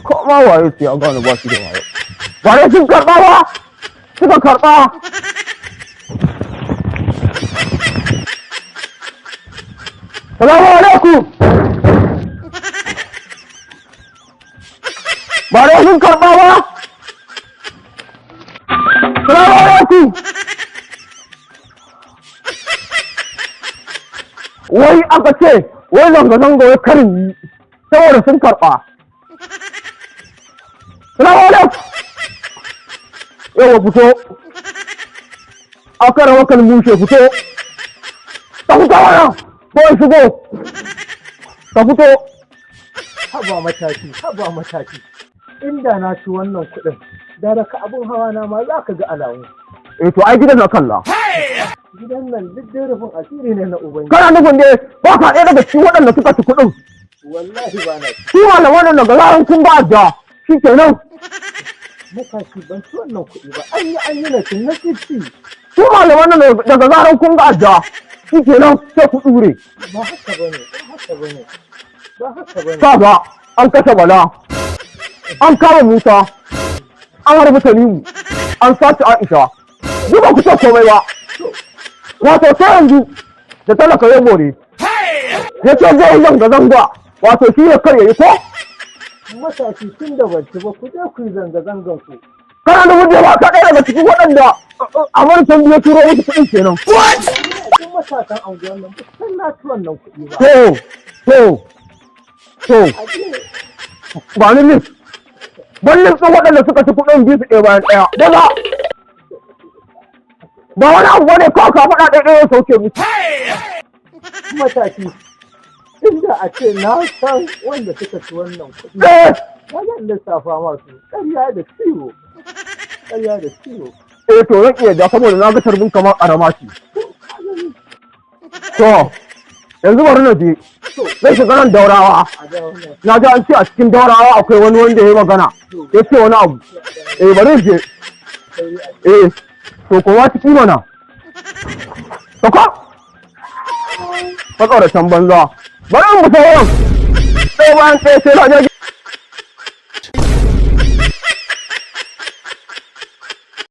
Ko ma waye sai an gane ba shi da waye. Ba ne sun karɓa ba? Suka karɓa. Salamu alaikum. Ba ne sun karɓa ba? Salamu alaikum. Wai aka ce, wai zanga-zanga wai karin yi, saboda sun karɓa. Salamu alaikum. Yawa fito. Aka rawa kan mushe fito. Ta fito wannan. Kawai shigo. Ta fito. Haba mataki. Inda na ci wannan kuɗin, da daga abin hawa na ma za ka ga alamu. To ai gidan na kalla. Gidan nan duk dai rufin asiri ne na Ubangiji. Kana nufin ne ba ka ɗaya daga cikin waɗanda suka ci kuɗin. Wallahi ba na ci. Shi malaman nan daga zaran kun ba da shi kenan. Mataki ban ci wannan kuɗi ba. An yi na cin na cici. Shi malaman nan daga zaran kun ga da shi kenan sai ku ɗure. Ba haka bane. Kaga an kashe Bala. An kama Musa. An harbi Tanimu. An sace Aisha. Ni ba ku ce komai ba. Wato sai yanzu da talaka ya more. Ya ce zai yi zanga-zanga. Wato shi ne kar ya yi ko? Mataki tun da ban ci ba ku je ku yi zanga-zangan ku. Kana da mutum ba ka ɗaya daga cikin waɗanda Amurkan biyu turo musu kuɗin kenan. Kun matakan anguwan nan ba san na ci wannan kuɗi ba. Ba ni list. Ban listin waɗanda suka ci kuɗin biyu su ɗaya bayan ɗaya. Daga! Ba wani abu bane kawai ka faɗa ɗaya ya sauke musu. Mataki. Inda a ce na san wanda suka ci wannan kuɗi. Wajen lissafa masu ƙarya da ciwo. To zan iya da saboda na ga tarbin kamar ƙarama ce. To, yanzu bari na je. Zai shiga nan Daurawa. Na ji an ce a cikin Daurawa akwai wani wanda ya yi magana. Ya ce wani abu. Bari je. To kowa ciki mana. Saka. Ka ƙauratan banza. Bari in musa wurin. Ɗaya bayan ɗaya sai na je.